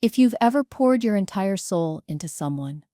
If you've ever poured your entire soul into someone,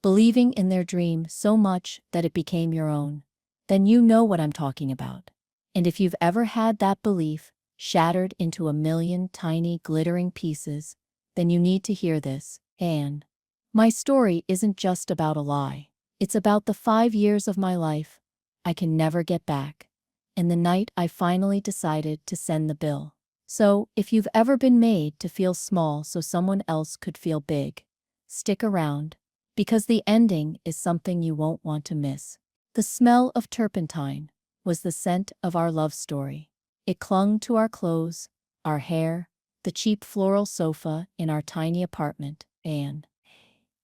believing in their dream so much that it became your own, then you know what I'm talking about. And if you've ever had that belief shattered into a million tiny glittering pieces, then you need to hear this. And my story isn't just about a lie. It's about the 5 years of my life I can never get back, and the night I finally decided to send the bill. So, if you've ever been made to feel small so someone else could feel big, stick around, because the ending is something you won't want to miss. The smell of turpentine was the scent of our love story. It clung to our clothes, our hair, the cheap floral sofa in our tiny apartment, and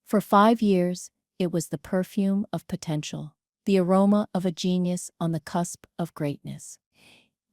for 5 years, it was the perfume of potential, the aroma of a genius on the cusp of greatness.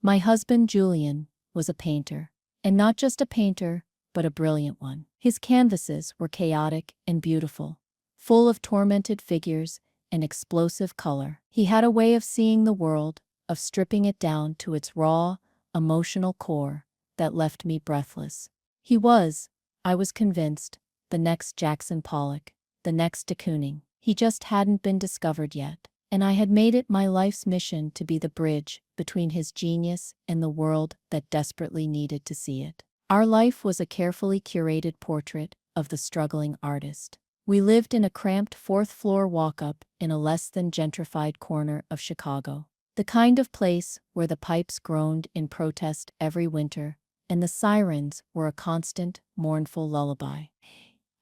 My husband, Julian, was a painter, and not just a painter, but a brilliant one. His canvases were chaotic and beautiful, full of tormented figures and explosive color. He had a way of seeing the world, of stripping it down to its raw, emotional core, that left me breathless. He was, I was convinced, the next Jackson Pollock, the next de Kooning. He just hadn't been discovered yet, and I had made it my life's mission to be the bridge between his genius and the world that desperately needed to see it. Our life was a carefully curated portrait of the struggling artist. We lived in a cramped fourth-floor walk-up in a less-than-gentrified corner of Chicago, the kind of place where the pipes groaned in protest every winter and the sirens were a constant, mournful lullaby.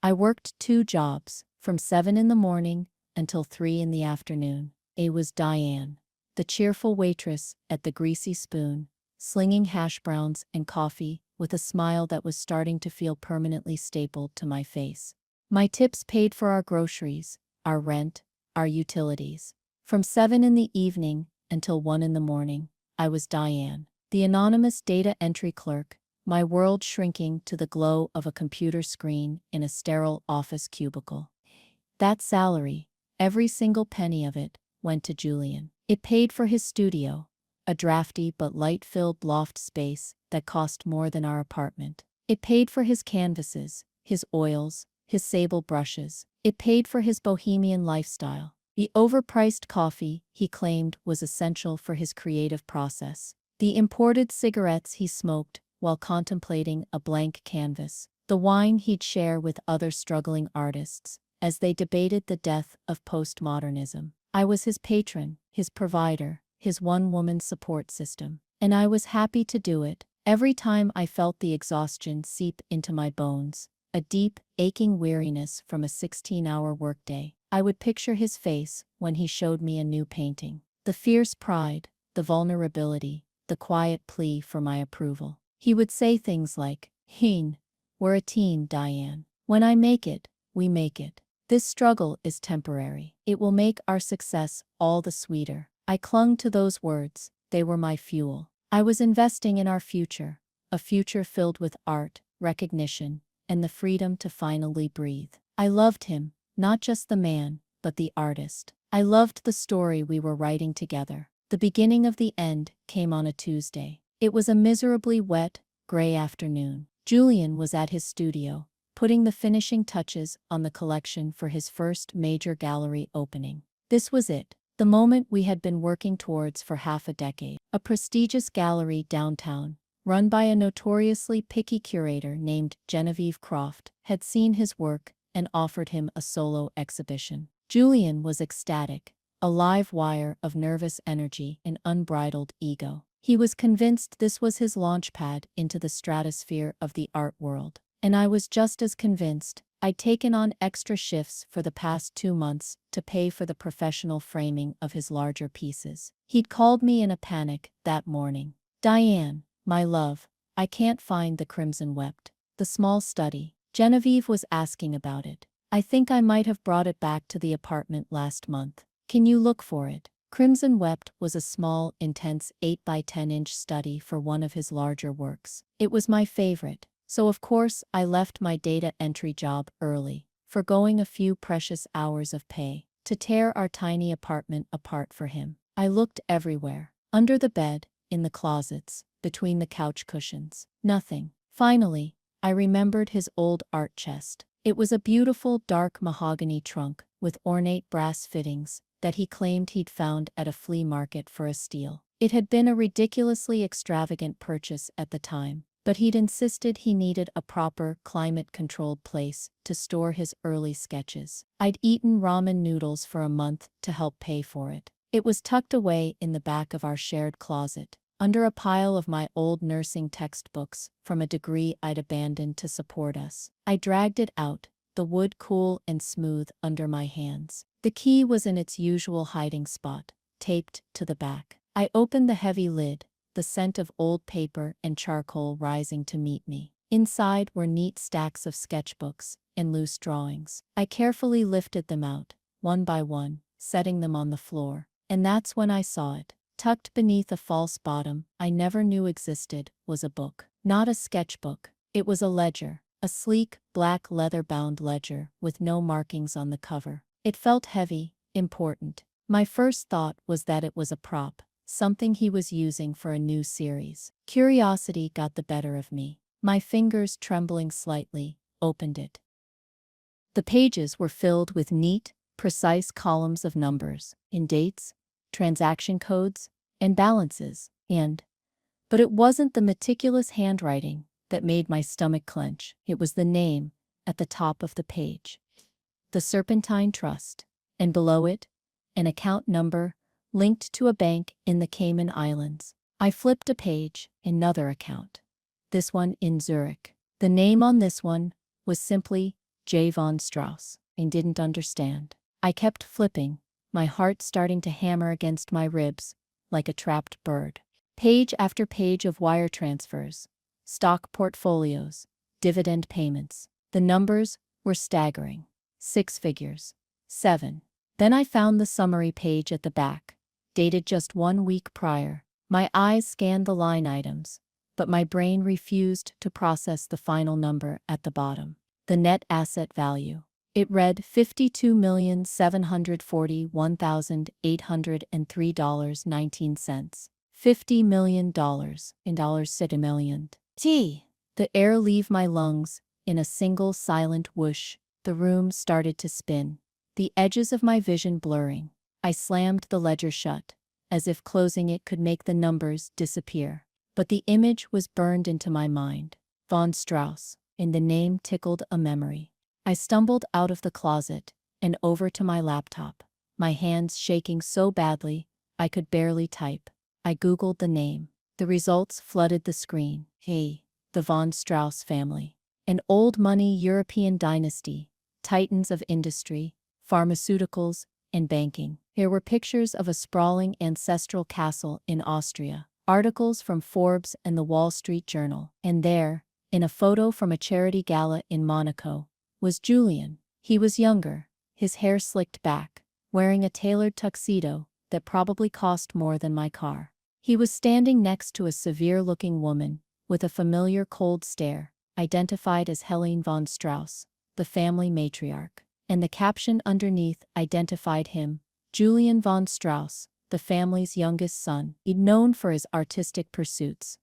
I worked 2 jobs, from 7 in the morning until 3 in the afternoon. A was Diane, the cheerful waitress at the Greasy Spoon, slinging hash browns and coffee with a smile that was starting to feel permanently stapled to my face. My tips paid for our groceries, our rent, our utilities. From 7 in the evening until 1 in the morning, I was Diane, the anonymous data entry clerk, my world shrinking to the glow of a computer screen in a sterile office cubicle. That salary, every single penny of it, went to Julian. It paid for his studio, a drafty but light-filled loft space that cost more than our apartment. It paid for his canvases, his oils, his sable brushes. It paid for his bohemian lifestyle, the overpriced coffee he claimed was essential for his creative process, the imported cigarettes he smoked while contemplating a blank canvas, the wine he'd share with other struggling artists as they debated the death of postmodernism. I was his patron, his provider, his one-woman support system, and I was happy to do it. Every time I felt the exhaustion seep into my bones, a deep, aching weariness from a 16-hour workday, I would picture his face when he showed me a new painting. The fierce pride, the vulnerability, the quiet plea for my approval. He would say things like, "We're a team, Diane. When I make it, we make it. This struggle is temporary. It will make our success all the sweeter." I clung to those words. They were my fuel. I was investing in our future, a future filled with art, recognition, and the freedom to finally breathe. I loved him, not just the man, but the artist. I loved the story we were writing together. The beginning of the end came on a Tuesday. It was a miserably wet, gray afternoon. Julian was at his studio, putting the finishing touches on the collection for his first major gallery opening. This was it, the moment we had been working towards for half a decade. A prestigious gallery downtown, run by a notoriously picky curator named Genevieve Croft, had seen his work and offered him a solo exhibition. Julian was ecstatic, a live wire of nervous energy and unbridled ego. He was convinced this was his launchpad into the stratosphere of the art world. And I was just as convinced. I'd taken on extra shifts for the past 2 months to pay for the professional framing of his larger pieces. He'd called me in a panic that morning. "Diane, my love, I can't find the Crimson Wept, the small study." Genevieve was asking about it. "I think I might have brought it back to the apartment last month. Can you look for it?" Crimson Wept was a small, intense 8 by 10-inch study for one of his larger works. It was my favorite, so of course I left my data entry job early, forgoing a few precious hours of pay, to tear our tiny apartment apart for him. I looked everywhere, under the bed, in the closets, between the couch cushions. Nothing. Finally, I remembered his old art chest. It was a beautiful dark mahogany trunk with ornate brass fittings that he claimed he'd found at a flea market for a steal. It had been a ridiculously extravagant purchase at the time, but he'd insisted he needed a proper, climate-controlled place to store his early sketches. I'd eaten ramen noodles for a month to help pay for it. It was tucked away in the back of our shared closet, under a pile of my old nursing textbooks from a degree I'd abandoned to support us. I dragged it out, the wood cool and smooth under my hands. The key was in its usual hiding spot, taped to the back. I opened the heavy lid, the scent of old paper and charcoal rising to meet me. Inside were neat stacks of sketchbooks and loose drawings. I carefully lifted them out, one by one, setting them on the floor. And that's when I saw it. Tucked beneath a false bottom I never knew existed was a book. Not a sketchbook. It was a ledger. A sleek, black leather-bound ledger with no markings on the cover. It felt heavy, important. My first thought was that it was a prop, something he was using for a new series. Curiosity got the better of me. My fingers, trembling slightly, opened it. The pages were filled with neat, precise columns of numbers, in dates, transaction codes, and balances, but it wasn't the meticulous handwriting that made my stomach clench. It was the name at the top of the page. The Serpentine Trust, and below it, an account number linked to a bank in the Cayman Islands. I flipped a page, another account. This one in Zurich. The name on this one was simply J. von Strauss, and didn't understand. I kept flipping, my heart starting to hammer against my ribs like a trapped bird. Page after page of wire transfers, stock portfolios, dividend payments. The numbers were staggering. 6 figures. 7. Then I found the summary page at the back, dated just 1 week prior. My eyes scanned the line items, but my brain refused to process the final number at the bottom. The net asset value. It read $52,741,803.19. $50 million in dollars said a million. The air leave my lungs in a single silent whoosh. The room started to spin, the edges of my vision blurring. I slammed the ledger shut, as if closing it could make the numbers disappear. But the image was burned into my mind. Von Strauss, and the name tickled a memory. I stumbled out of the closet and over to my laptop, my hands shaking so badly I could barely type. I Googled the name. The results flooded the screen. The von Strauss family. An old money European dynasty, titans of industry, pharmaceuticals, and banking. There were pictures of a sprawling ancestral castle in Austria, articles from Forbes and the Wall Street Journal, and there, in a photo from a charity gala in Monaco, was Julian. He was younger, his hair slicked back, wearing a tailored tuxedo that probably cost more than my car. He was standing next to a severe-looking woman with a familiar cold stare, identified as Helene von Strauss, the family matriarch, and the caption underneath identified him, Julian von Strauss, the family's youngest son, known for his artistic pursuits.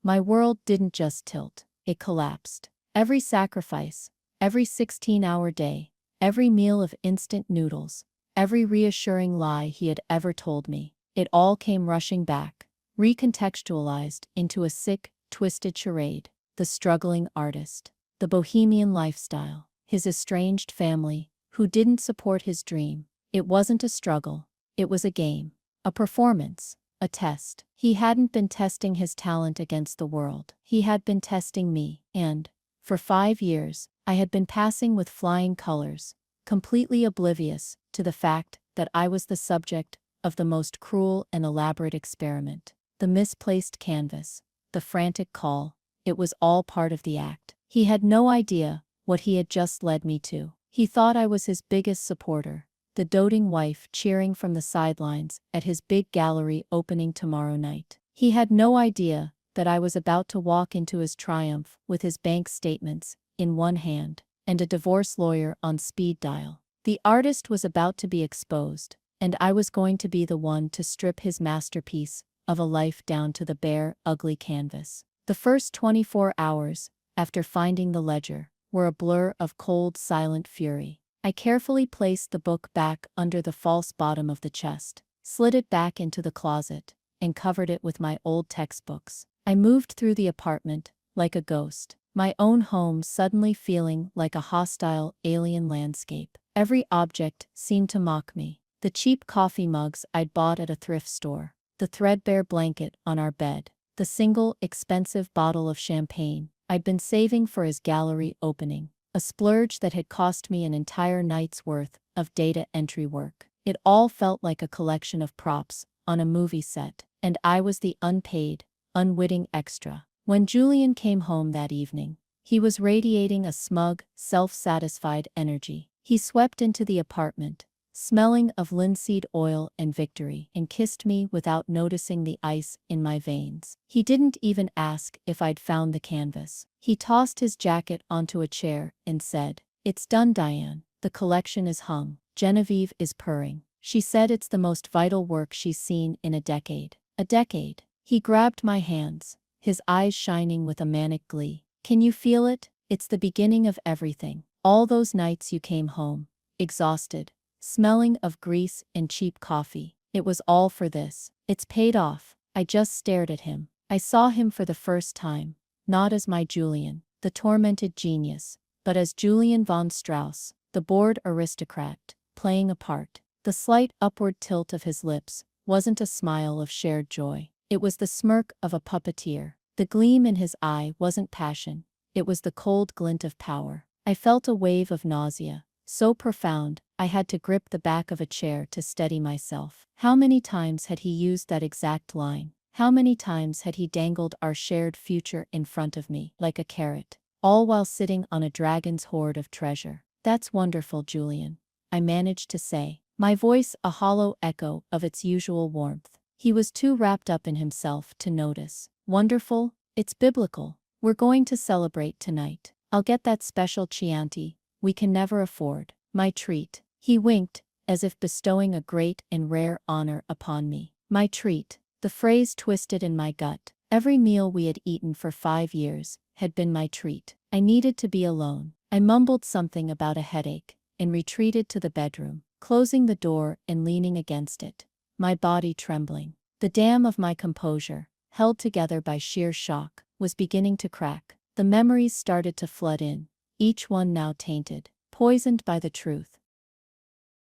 My world didn't just tilt, it collapsed. Every sacrifice, every 16-hour day, every meal of instant noodles, every reassuring lie he had ever told me, it all came rushing back, recontextualized into a sick, twisted charade. The struggling artist, the bohemian lifestyle, his estranged family, who didn't support his dream. It wasn't a struggle, it was a game, a performance, a test. He hadn't been testing his talent against the world. He had been testing me, and, for 5 years, I had been passing with flying colors, completely oblivious to the fact that I was the subject of the most cruel and elaborate experiment. The misplaced canvas, the frantic call, it was all part of the act. He had no idea what he had just led me to. He thought I was his biggest supporter, the doting wife cheering from the sidelines at his big gallery opening tomorrow night. He had no idea that I was about to walk into his triumph with his bank statements in one hand and a divorce lawyer on speed dial. The artist was about to be exposed, and I was going to be the one to strip his masterpiece of a life down to the bare, ugly canvas. The first 24 hours, after finding the ledger, were a blur of cold, silent fury. I carefully placed the book back under the false bottom of the chest, slid it back into the closet, and covered it with my old textbooks. I moved through the apartment, like a ghost, my own home suddenly feeling like a hostile, alien landscape. Every object seemed to mock me. The cheap coffee mugs I'd bought at a thrift store, the threadbare blanket on our bed, the single expensive bottle of champagne I'd been saving for his gallery opening, a splurge that had cost me an entire night's worth of data entry work. It all felt like a collection of props on a movie set, and I was the unpaid, unwitting extra. When Julian came home that evening, he was radiating a smug, self-satisfied energy. He swept into the apartment, smelling of linseed oil and victory, and kissed me without noticing the ice in my veins. He didn't even ask if I'd found the canvas. He tossed his jacket onto a chair and said, "It's done, Diane. The collection is hung. Genevieve is purring. She said it's the most vital work she's seen in a decade." A decade. He grabbed my hands, his eyes shining with a manic glee. "Can you feel it? It's the beginning of everything. All those nights you came home, exhausted, smelling of grease and cheap coffee. It was all for this. It's paid off." I just stared at him. I saw him for the first time, not as my Julian, the tormented genius, but as Julian von Strauss, the bored aristocrat, playing a part. The slight upward tilt of his lips wasn't a smile of shared joy. It was the smirk of a puppeteer. The gleam in his eye wasn't passion. It was the cold glint of power. I felt a wave of nausea, so profound, I had to grip the back of a chair to steady myself. How many times had he used that exact line? How many times had he dangled our shared future in front of me, like a carrot, all while sitting on a dragon's hoard of treasure? "That's wonderful, Julian," I managed to say, my voice a hollow echo of its usual warmth. He was too wrapped up in himself to notice. "Wonderful? It's biblical. We're going to celebrate tonight. I'll get that special Chianti we can never afford. My treat." He winked, as if bestowing a great and rare honor upon me. My treat. The phrase twisted in my gut. Every meal we had eaten for 5 years had been my treat. I needed to be alone. I mumbled something about a headache and retreated to the bedroom, closing the door and leaning against it, my body trembling. The dam of my composure, held together by sheer shock, was beginning to crack. The memories started to flood in, each one now tainted, poisoned by the truth.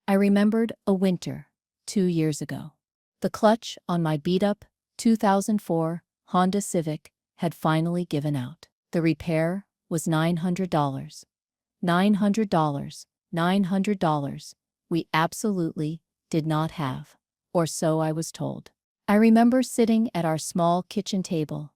I remembered a winter, 2 years ago. The clutch on my beat-up 2004 Honda Civic had finally given out. The repair was $900. $900. $900. We absolutely did not have, or so I was told. I remember sitting at our small kitchen table,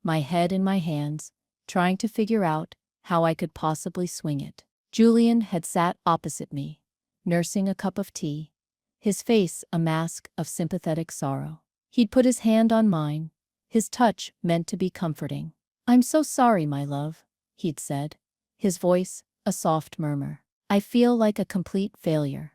my head in my hands, trying to figure out how I could possibly swing it. Julian had sat opposite me, nursing a cup of tea, his face a mask of sympathetic sorrow. He'd put his hand on mine, his touch meant to be comforting. "I'm so sorry, my love," he'd said, his voice a soft murmur. "I feel like a complete failure.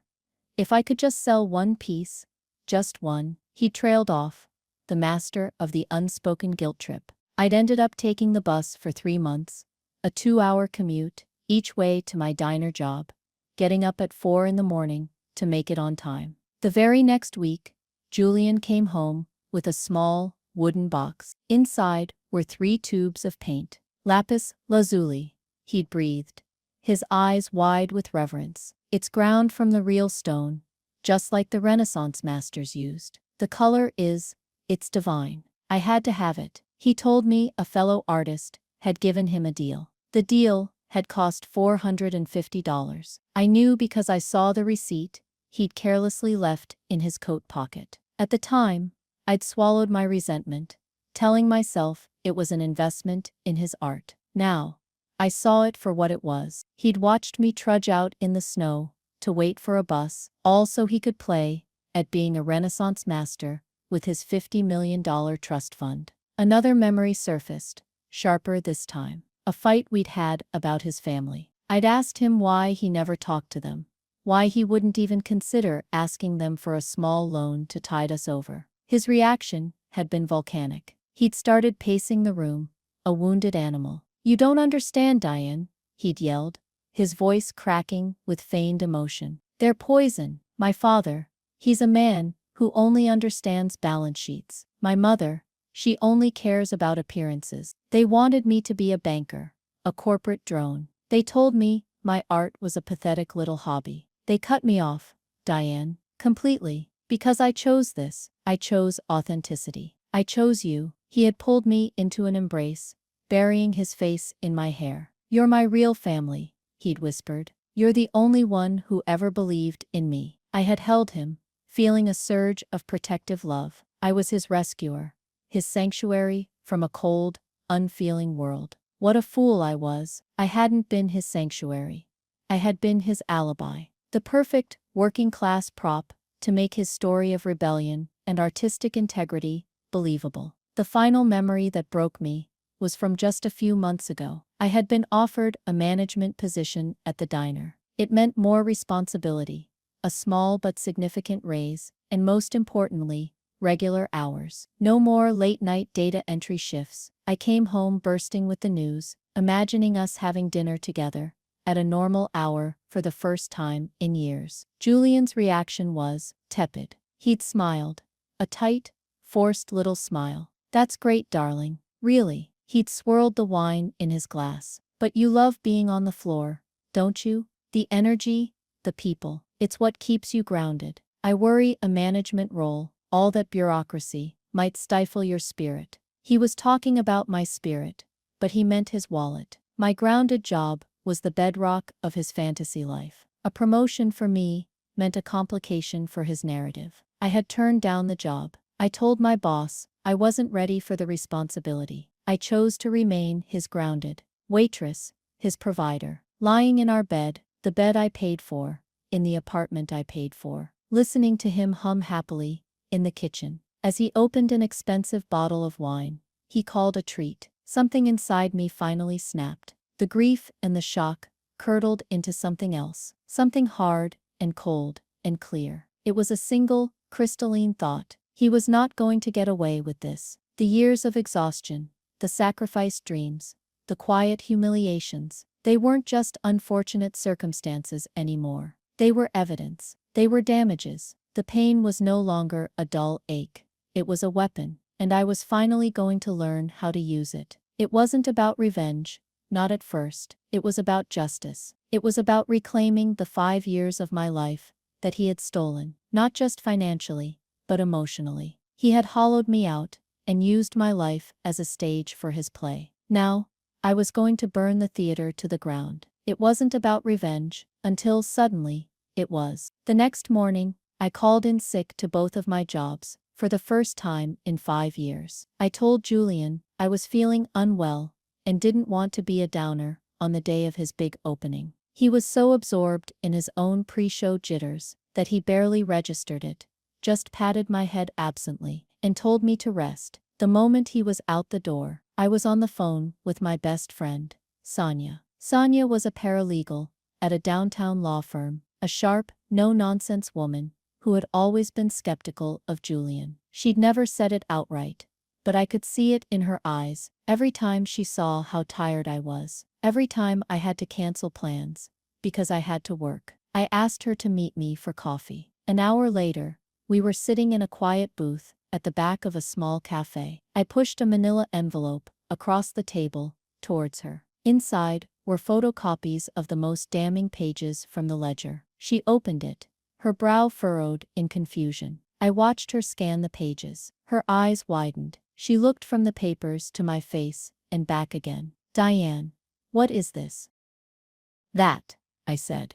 If I could just sell one piece, just one." He trailed off, the master of the unspoken guilt trip. I'd ended up taking the bus for 3 months, a 2-hour commute, each way to my diner job, getting up at 4 in the morning to make it on time. The very next week, Julian came home with a small, wooden box. Inside were 3 tubes of paint. "Lapis lazuli," he'd breathed, his eyes wide with reverence. "It's ground from the real stone, just like the Renaissance masters used. The color it's divine. I had to have it." He told me a fellow artist had given him a deal. The deal had cost $450. I knew because I saw the receipt he'd carelessly left in his coat pocket. At the time, I'd swallowed my resentment, telling myself it was an investment in his art. Now, I saw it for what it was. He'd watched me trudge out in the snow to wait for a bus, all so he could play at being a Renaissance master with his $50 million trust fund. Another memory surfaced, sharper this time. A fight we'd had about his family. I'd asked him why he never talked to them, why he wouldn't even consider asking them for a small loan to tide us over. His reaction had been volcanic. He'd started pacing the room, a wounded animal. You don't understand, Diane, he'd yelled, his voice cracking with feigned emotion. They're poison. My father, he's a man who only understands balance sheets. My mother, she only cares about appearances. They wanted me to be a banker, a corporate drone. They told me my art was a pathetic little hobby. They cut me off, Diane, completely, because I chose this. I chose authenticity. I chose you. He had pulled me into an embrace, burying his face in my hair. You're my real family, he'd whispered. You're the only one who ever believed in me. I had held him, feeling a surge of protective love. I was his rescuer, his sanctuary from a cold, unfeeling world. What a fool I was. I hadn't been his sanctuary. I had been his alibi. The perfect, working-class prop to make his story of rebellion and artistic integrity believable. The final memory that broke me was from just a few months ago. I had been offered a management position at the diner. It meant more responsibility, a small but significant raise, and most importantly, regular hours. No more late-night data entry shifts. I came home bursting with the news, imagining us having dinner together at a normal hour for the first time in years. Julian's reaction was tepid. He'd smiled, a tight, forced little smile. That's great, darling. Really. He'd swirled the wine in his glass. But you love being on the floor, don't you? The energy, the people. It's what keeps you grounded. I worry a management role, all that bureaucracy, might stifle your spirit. He was talking about my spirit, but he meant his wallet. My grounded job was the bedrock of his fantasy life. A promotion for me meant a complication for his narrative. I had turned down the job. I told my boss I wasn't ready for the responsibility. I chose to remain his grounded waitress, his provider. Lying in our bed, the bed I paid for, in the apartment I paid for, listening to him hum happily in the kitchen. As he opened an expensive bottle of wine, he called a treat. Something inside me finally snapped. The grief and the shock curdled into something else, something hard and cold and clear. It was a single, crystalline thought. He was not going to get away with this. The years of exhaustion, the sacrificed dreams, the quiet humiliations, they weren't just unfortunate circumstances anymore. They were evidence. They were damages. The pain was no longer a dull ache. It was a weapon, and I was finally going to learn how to use it. It wasn't about revenge. Not at first. It was about justice. It was about reclaiming the 5 years of my life that he had stolen, not just financially, but emotionally. He had hollowed me out and used my life as a stage for his play. Now, I was going to burn the theater to the ground. It wasn't about revenge, until suddenly, it was. The next morning, I called in sick to both of my jobs, for the first time in 5 years. I told Julian I was feeling unwell and didn't want to be a downer on the day of his big opening. He was so absorbed in his own pre-show jitters that he barely registered it, just patted my head absently, and told me to rest. The moment he was out the door, I was on the phone with my best friend, Sonia. Sonia was a paralegal at a downtown law firm, a sharp, no-nonsense woman who had always been skeptical of Julian. She'd never said it outright, but I could see it in her eyes every time she saw how tired I was, every time I had to cancel plans because I had to work. I asked her to meet me for coffee. An hour later, we were sitting in a quiet booth at the back of a small cafe. I pushed a manila envelope across the table towards her. Inside were photocopies of the most damning pages from the ledger. She opened it, her brow furrowed in confusion. I watched her scan the pages. Her eyes widened. She looked from the papers to my face and back again. "Diane, what is this?" "That," I said,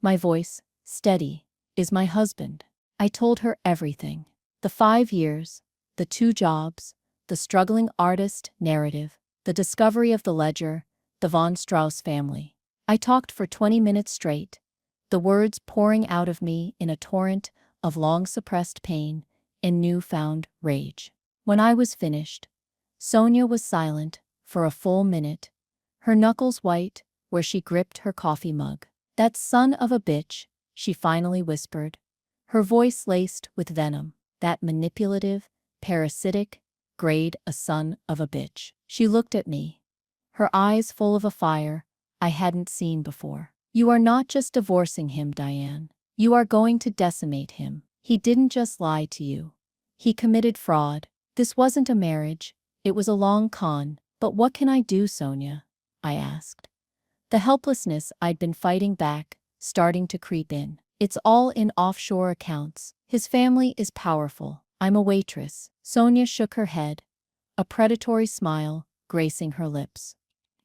my voice steady, "is my husband." I told her everything. The 5 years, the 2 jobs, the struggling artist narrative, the discovery of the ledger, the von Strauss family. I talked for 20 minutes straight, the words pouring out of me in a torrent of long-suppressed pain and newfound rage. When I was finished, Sonia was silent for a full minute, her knuckles white where she gripped her coffee mug. "That son of a bitch," she finally whispered, her voice laced with venom. "That manipulative, parasitic, grade A son of a bitch." She looked at me, her eyes full of a fire I hadn't seen before. You are not just divorcing him, Diane. You are going to decimate him. He didn't just lie to you. He committed fraud. This wasn't a marriage, it was a long con. But what can I do, Sonia? I asked. The helplessness I'd been fighting back, starting to creep in. It's all in offshore accounts. His family is powerful. I'm a waitress. Sonia shook her head, a predatory smile gracing her lips.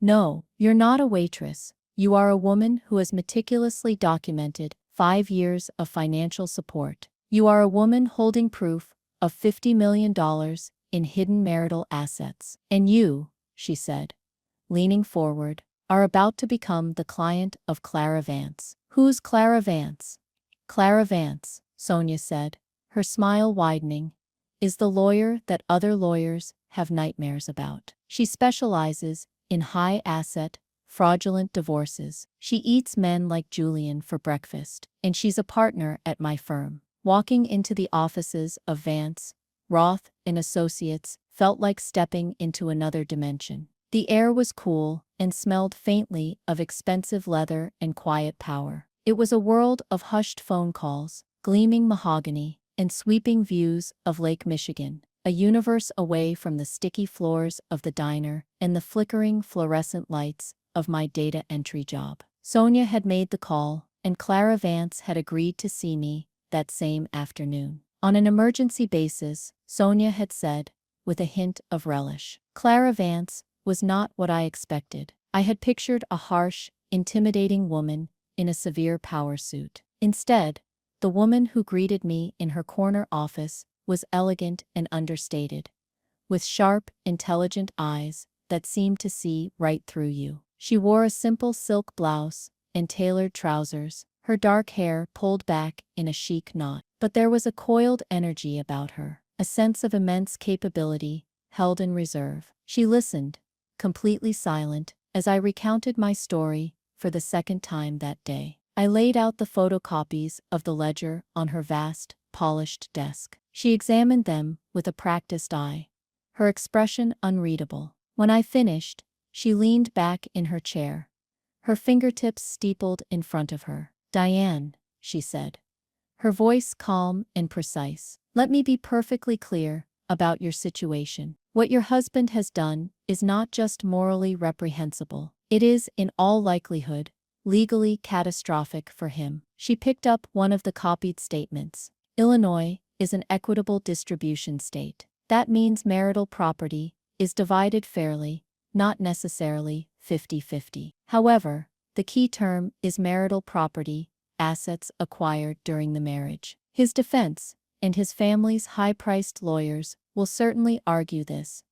No, you're not a waitress. You are a woman who has meticulously documented 5 years of financial support. You are a woman holding proof of $50 million in hidden marital assets. And you, she said, leaning forward, are about to become the client of Clara Vance. Who's Clara Vance? Clara Vance, Sonia said, her smile widening, is the lawyer that other lawyers have nightmares about. She specializes in high-asset, fraudulent divorces. She eats men like Julian for breakfast, and she's a partner at my firm. Walking into the offices of Vance, Roth and Associates felt like stepping into another dimension. The air was cool and smelled faintly of expensive leather and quiet power. It was a world of hushed phone calls, gleaming mahogany, and sweeping views of Lake Michigan, a universe away from the sticky floors of the diner and the flickering fluorescent lights of my data entry job. Sonia had made the call, and Clara Vance had agreed to see me that same afternoon. On an emergency basis, Sonia had said, with a hint of relish. Clara Vance was not what I expected. I had pictured a harsh, intimidating woman in a severe power suit. Instead, the woman who greeted me in her corner office was elegant and understated, with sharp, intelligent eyes that seemed to see right through you. She wore a simple silk blouse and tailored trousers, her dark hair pulled back in a chic knot. But there was a coiled energy about her, a sense of immense capability held in reserve. She listened, completely silent, as I recounted my story for the second time that day. I laid out the photocopies of the ledger on her vast, polished desk. She examined them with a practiced eye, her expression unreadable. When I finished, she leaned back in her chair, her fingertips steepled in front of her. Diane, she said, her voice calm and precise, let me be perfectly clear about your situation. What your husband has done is not just morally reprehensible. It is, in all likelihood, legally catastrophic for him. She picked up one of the copied statements. Illinois is an equitable distribution state. That means marital property is divided fairly, not necessarily 50-50. However, the key term is marital property, assets acquired during the marriage. His defense, and his family's high-priced lawyers will certainly argue this,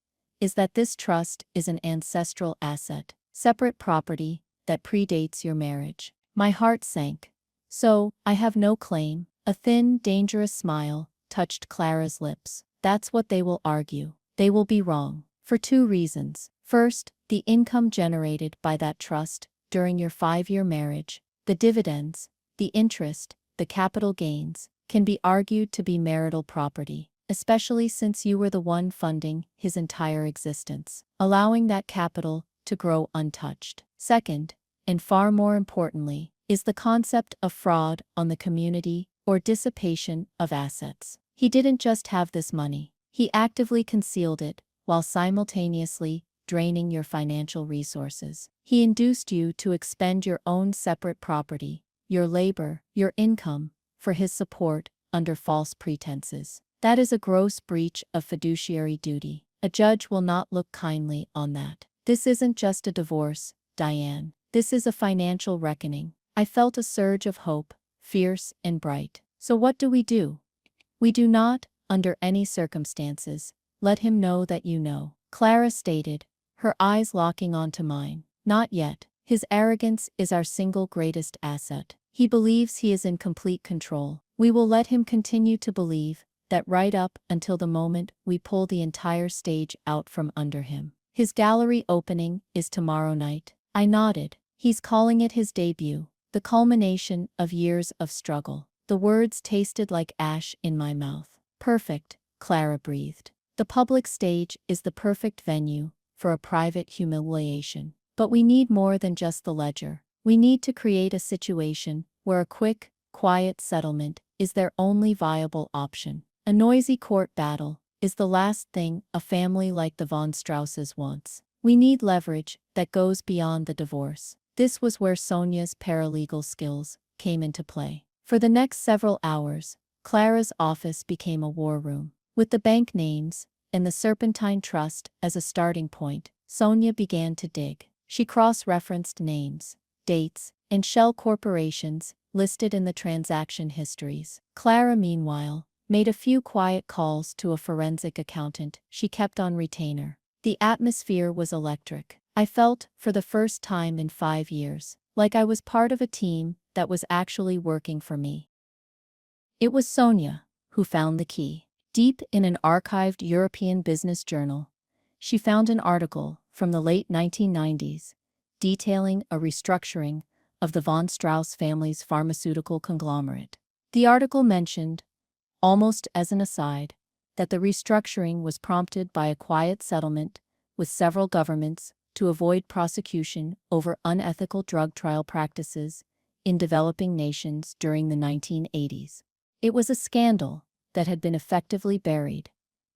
is that this trust is an ancestral asset, separate property that predates your marriage. My heart sank. So, I have no claim. A thin, dangerous smile touched Clara's lips. That's what they will argue. They will be wrong. For 2 reasons. First, the income generated by that trust during your 5-year marriage, the dividends, the interest, the capital gains, can be argued to be marital property, especially since you were the one funding his entire existence, allowing that capital to grow untouched. Second, and far more importantly, is the concept of fraud on the community or dissipation of assets. He didn't just have this money. He actively concealed it while simultaneously draining your financial resources. He induced you to expend your own separate property, your labor, your income, for his support under false pretenses. That is a gross breach of fiduciary duty. A judge will not look kindly on that. This isn't just a divorce, Diane. This is a financial reckoning. I felt a surge of hope, fierce and bright. So what do? We do not, under any circumstances, let him know that you know, Clara stated, her eyes locking onto mine. Not yet. His arrogance is our single greatest asset. He believes he is in complete control. We will let him continue to believe that right up until the moment we pull the entire stage out from under him. His gallery opening is tomorrow night. I nodded. He's calling it his debut, the culmination of years of struggle. The words tasted like ash in my mouth. Perfect, Clara breathed. The public stage is the perfect venue for a private humiliation. But we need more than just the ledger. We need to create a situation where a quick, quiet settlement is their only viable option. A noisy court battle is the last thing a family like the von Strausses wants. We need leverage that goes beyond the divorce. This was where Sonia's paralegal skills came into play. For the next several hours, Clara's office became a war room. With the bank names and the Serpentine Trust as a starting point, Sonia began to dig. She cross-referenced names, dates, and shell corporations listed in the transaction histories. Clara, meanwhile, made a few quiet calls to a forensic accountant she kept on retainer. The atmosphere was electric. I felt, for the first time in 5 years, like I was part of a team that was actually working for me. It was Sonia who found the key. Deep in an archived European business journal, she found an article from the late 1990s detailing a restructuring of the von Strauss family's pharmaceutical conglomerate. The article mentioned, almost as an aside, that the restructuring was prompted by a quiet settlement with several governments to avoid prosecution over unethical drug trial practices in developing nations during the 1980s. It was a scandal that had been effectively buried,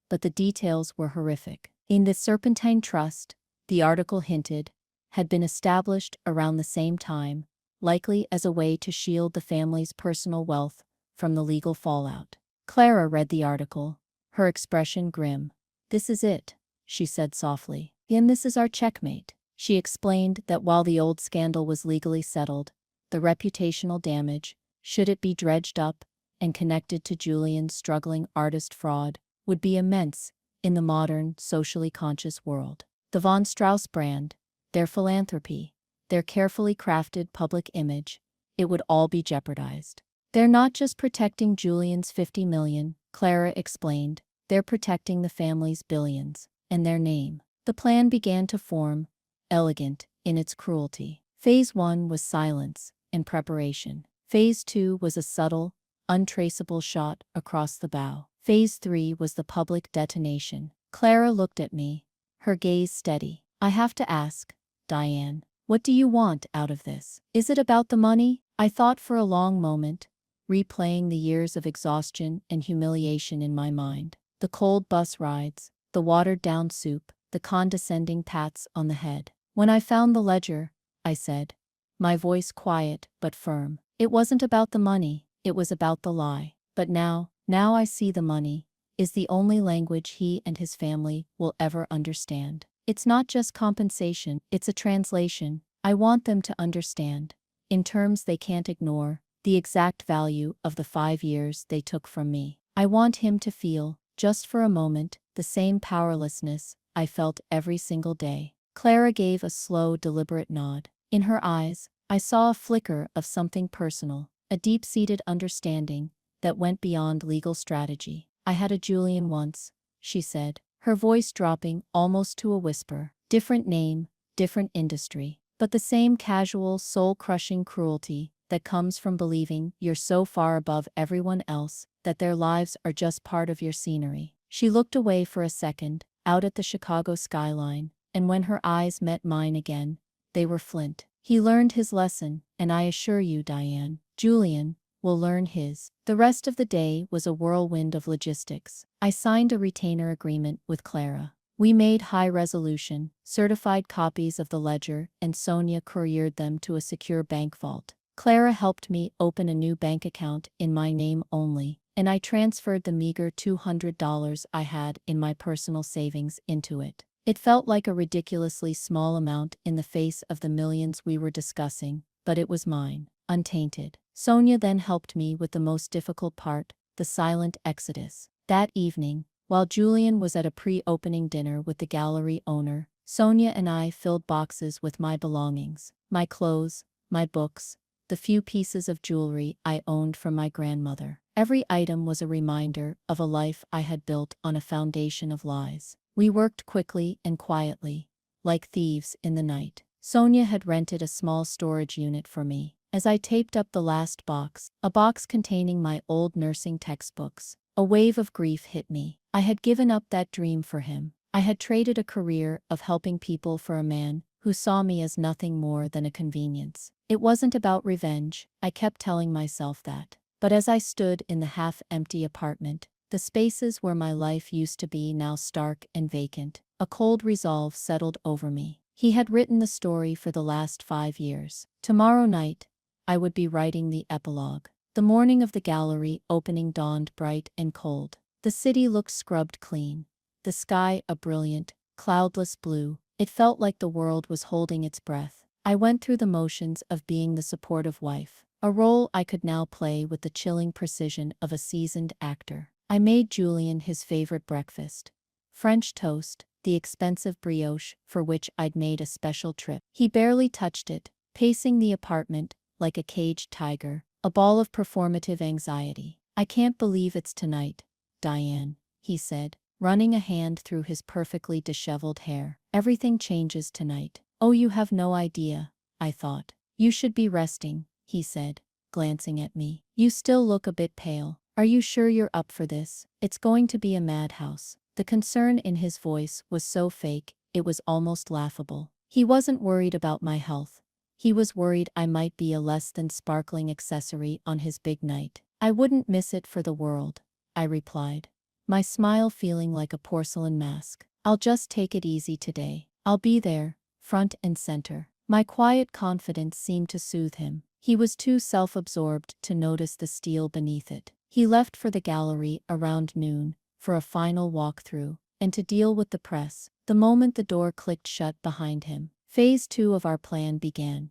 but the details were horrific. In the Serpentine Trust, the article hinted, had been established around the same time, likely as a way to shield the family's personal wealth from the legal fallout. Clara read the article, her expression grim. "This is it," she said softly. "And this is our checkmate." She explained that while the old scandal was legally settled, the reputational damage, should it be dredged up and connected to Julian's struggling artist fraud, would be immense in the modern, socially conscious world. The von Strauss brand, their philanthropy, their carefully crafted public image, it would all be jeopardized. "They're not just protecting Julian's 50 million, Clara explained, they're protecting the family's billions, and their name." The plan began to form, elegant in its cruelty. Phase 1 was silence and preparation. Phase 2 was a subtle, untraceable shot across the bow. Phase 3 was the public detonation. Clara looked at me, her gaze steady. "I have to ask, Diane, what do you want out of this? Is it about the money?" I thought for a long moment, replaying the years of exhaustion and humiliation in my mind. The cold bus rides, the watered-down soup, the condescending pats on the head. "When I found the ledger," I said, my voice quiet but firm, "it wasn't about the money, it was about the lie. But now I see the money is the only language he and his family will ever understand. It's not just compensation, it's a translation. I want them to understand, in terms they can't ignore, the exact value of the 5 years they took from me. I want him to feel, just for a moment, the same powerlessness I felt every single day." Clara gave a slow, deliberate nod. In her eyes, I saw a flicker of something personal, a deep-seated understanding that went beyond legal strategy. "I had a Julian once," she said, her voice dropping almost to a whisper. "Different name, different industry, but the same casual, soul-crushing cruelty that comes from believing you're so far above everyone else that their lives are just part of your scenery." She looked away for a second, out at the Chicago skyline, and when her eyes met mine again, they were flint. "He learned his lesson, and I assure you, Diane, Julian will learn his." The rest of the day was a whirlwind of logistics. I signed a retainer agreement with Clara. We made high-resolution, certified copies of the ledger, and Sonia couriered them to a secure bank vault. Clara helped me open a new bank account in my name only, and I transferred the meager $200 I had in my personal savings into it. It felt like a ridiculously small amount in the face of the millions we were discussing, but it was mine, untainted. Sonia then helped me with the most difficult part, the silent exodus. That evening, while Julian was at a pre-opening dinner with the gallery owner, Sonia and I filled boxes with my belongings, my clothes, my books, the few pieces of jewelry I owned from my grandmother. Every item was a reminder of a life I had built on a foundation of lies. We worked quickly and quietly, like thieves in the night. Sonia had rented a small storage unit for me. As I taped up the last box, a box containing my old nursing textbooks, a wave of grief hit me. I had given up that dream for him. I had traded a career of helping people for a man who saw me as nothing more than a convenience. It wasn't about revenge, I kept telling myself that. But as I stood in the half-empty apartment, the spaces where my life used to be now stark and vacant, a cold resolve settled over me. He had written the story for the last 5 years. Tomorrow night, I would be writing the epilogue. The morning of the gallery opening dawned bright and cold. The city looked scrubbed clean. The sky a brilliant, cloudless blue. It felt like the world was holding its breath. I went through the motions of being the supportive wife, a role I could now play with the chilling precision of a seasoned actor. I made Julian his favorite breakfast, French toast, the expensive brioche for which I'd made a special trip. He barely touched it, pacing the apartment like a caged tiger, a ball of performative anxiety. "I can't believe it's tonight, Diane," he said, running a hand through his perfectly disheveled hair. "Everything changes tonight." "Oh, you have no idea," I thought. "You should be resting," he said, glancing at me. "You still look a bit pale. Are you sure you're up for this? It's going to be a madhouse." The concern in his voice was so fake, it was almost laughable. He wasn't worried about my health. He was worried I might be a less than sparkling accessory on his big night. "I wouldn't miss it for the world," I replied, my smile feeling like a porcelain mask. "I'll just take it easy today. I'll be there, front and center." My quiet confidence seemed to soothe him. He was too self-absorbed to notice the steel beneath it. He left for the gallery around noon, for a final walkthrough, and to deal with the press. The moment the door clicked shut behind him, phase 2 of our plan began.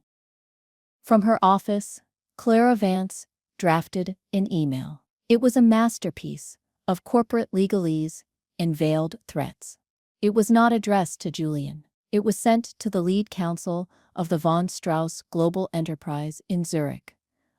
From her office, Clara Vance drafted an email. It was a masterpiece of corporate legalese and veiled threats. It was not addressed to Julian. It was sent to the lead counsel of the von Strauss Global Enterprise in Zurich,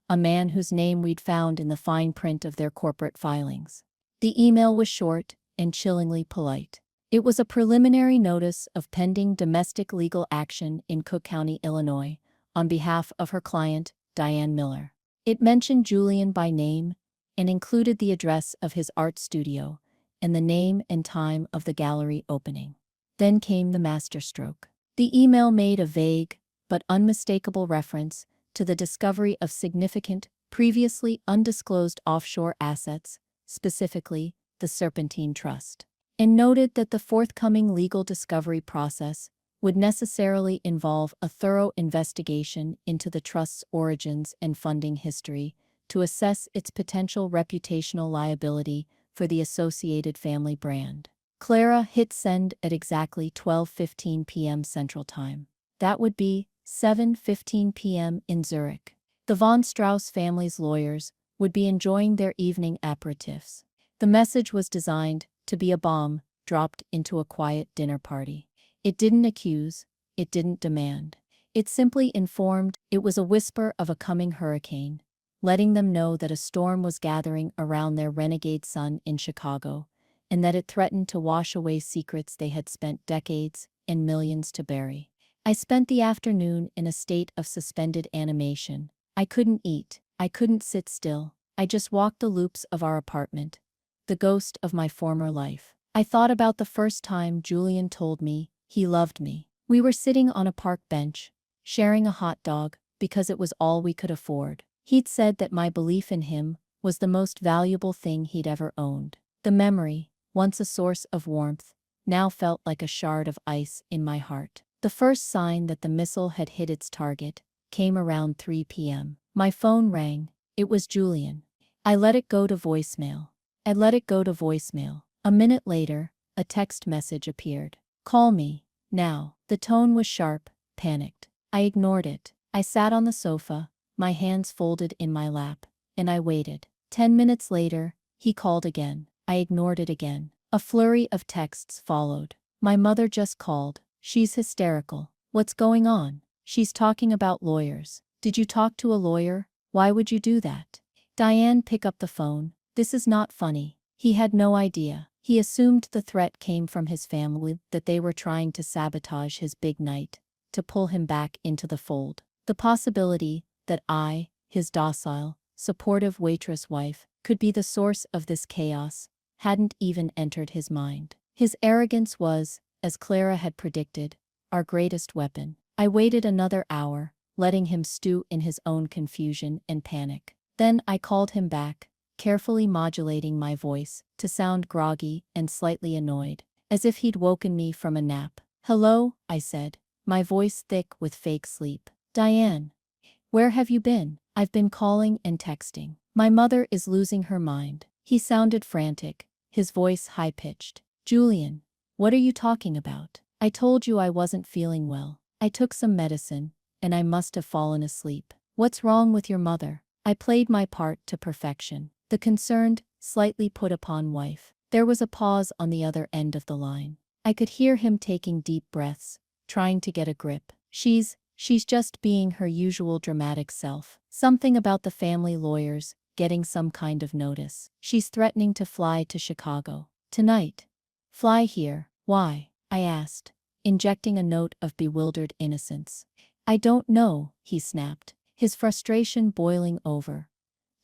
a man whose name we'd found in the fine print of their corporate filings. The email was short and chillingly polite. It was a preliminary notice of pending domestic legal action in Cook County, Illinois, on behalf of her client, Diane Miller. It mentioned Julian by name and included the address of his art studio and the name and time of the gallery opening. Then came the masterstroke. The email made a vague but unmistakable reference to the discovery of significant, previously undisclosed offshore assets, specifically the Serpentine Trust, and noted that the forthcoming legal discovery process would necessarily involve a thorough investigation into the trust's origins and funding history to assess its potential reputational liability for the associated family brand. Clara hit send at exactly 12:15 p.m. Central Time. That would be 7:15 p.m. in Zurich. The von Strauss family's lawyers would be enjoying their evening aperitifs. The message was designed to be a bomb dropped into a quiet dinner party. It didn't accuse, it didn't demand. It simply informed. It was a whisper of a coming hurricane, letting them know that a storm was gathering around their renegade son in Chicago, and that it threatened to wash away secrets they had spent decades and millions to bury. I spent the afternoon in a state of suspended animation. I couldn't eat, I couldn't sit still. I just walked the loops of our apartment, the ghost of my former life. I thought about the first time Julian told me he loved me. We were sitting on a park bench, sharing a hot dog, because it was all we could afford. He'd said that my belief in him was the most valuable thing he'd ever owned. The memory, once a source of warmth, now felt like a shard of ice in my heart. The first sign that the missile had hit its target came around 3 p.m. My phone rang. It was Julian. I let it go to voicemail. A minute later, a text message appeared. "Call me, now." The tone was sharp, panicked. I ignored it. I sat on the sofa, my hands folded in my lap, and I waited. 10 minutes later, he called again. I ignored it again. A flurry of texts followed. "My mother just called. She's hysterical." "What's going on?" "She's talking about lawyers." "Did you talk to a lawyer? Why would you do that?" "Diane, pick up the phone. This is not funny." He had no idea. He assumed the threat came from his family, that they were trying to sabotage his big night, to pull him back into the fold. The possibility that I, his docile, supportive waitress wife, could be the source of this chaos hadn't even entered his mind. His arrogance was, as Clara had predicted, our greatest weapon. I waited another hour, letting him stew in his own confusion and panic. Then I called him back, carefully modulating my voice to sound groggy and slightly annoyed, as if he'd woken me from a nap. "Hello," I said, my voice thick with fake sleep. "Diane, where have you been? I've been calling and texting. My mother is losing her mind." He sounded frantic, his voice high-pitched. "Julian, what are you talking about? I told you I wasn't feeling well. I took some medicine, and I must have fallen asleep. What's wrong with your mother?" I played my part to perfection. The concerned, slightly put upon wife. There was a pause on the other end of the line. I could hear him taking deep breaths, trying to get a grip. She's just being her usual dramatic self. Something about the family lawyers getting some kind of notice. She's threatening to fly to Chicago tonight. "Fly here? Why?" I asked, injecting a note of bewildered innocence. "I don't know," he snapped, his frustration boiling over.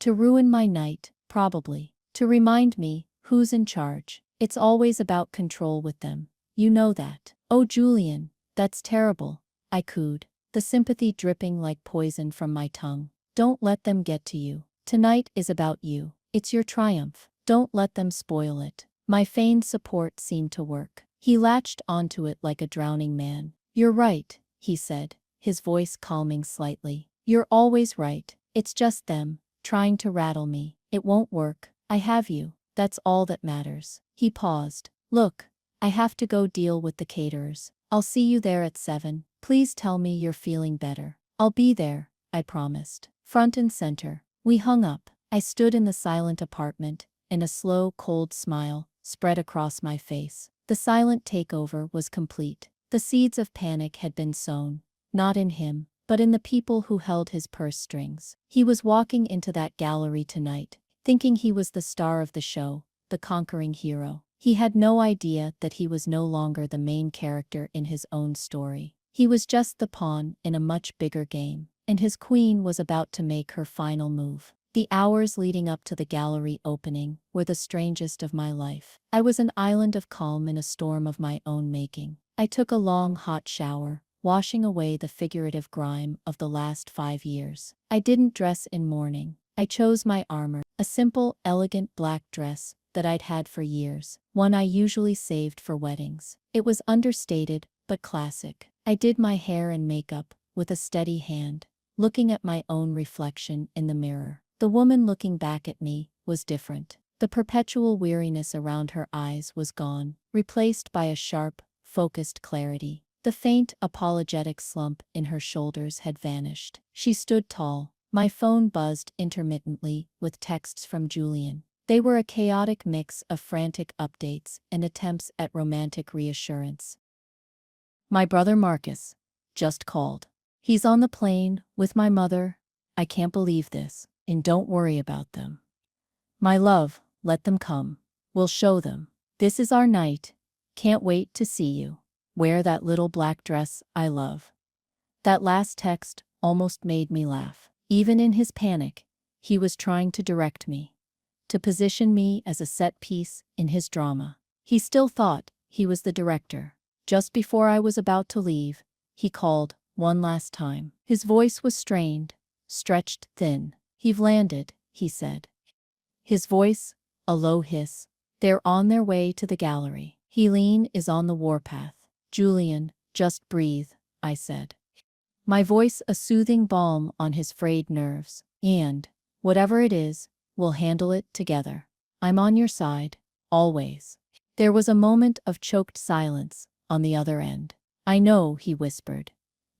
"To ruin my night, probably. To remind me who's in charge. It's always about control with them. You know that." "Oh, Julian, that's terrible," I cooed, the sympathy dripping like poison from my tongue. "Don't let them get to you. Tonight is about you. It's your triumph. Don't let them spoil it." My feigned support seemed to work. He latched onto it like a drowning man. "You're right," he said, his voice calming slightly. "You're always right. It's just them, trying to rattle me. It won't work. I have you. That's all that matters." He paused. "Look, I have to go deal with the caterers. I'll see you there at 7. Please tell me you're feeling better." "I'll be there," I promised. Front and center. We hung up. I stood in the silent apartment, and a slow, cold smile spread across my face. The silent takeover was complete. The seeds of panic had been sown, not in him, but in the people who held his purse strings. He was walking into that gallery tonight, thinking he was the star of the show, the conquering hero. He had no idea that he was no longer the main character in his own story. He was just the pawn in a much bigger game, and his queen was about to make her final move. The hours leading up to the gallery opening were the strangest of my life. I was an island of calm in a storm of my own making. I took a long hot shower, washing away the figurative grime of the last 5 years. I didn't dress in mourning. I chose my armor, a simple, elegant black dress that I'd had for years, one I usually saved for weddings. It was understated, but classic. I did my hair and makeup with a steady hand, looking at my own reflection in the mirror. The woman looking back at me was different. The perpetual weariness around her eyes was gone, replaced by a sharp, focused clarity. The faint, apologetic slump in her shoulders had vanished. She stood tall. My phone buzzed intermittently with texts from Julian. They were a chaotic mix of frantic updates and attempts at romantic reassurance. "My brother Marcus just called. He's on the plane with my mother. I can't believe this. And don't worry about them. My love, let them come. We'll show them. This is our night. Can't wait to see you. Wear that little black dress I love." That last text almost made me laugh. Even in his panic, he was trying to direct me, to position me as a set piece in his drama. He still thought he was the director. Just before I was about to leave, he called one last time. His voice was strained, stretched thin. "You've landed," he said. His voice, a low hiss. "They're on their way to the gallery. Helene is on the warpath." "Julian, just breathe," I said, my voice a soothing balm on his frayed nerves. "And, whatever it is, we'll handle it together. I'm on your side, always." There was a moment of choked silence on the other end. "I know," he whispered,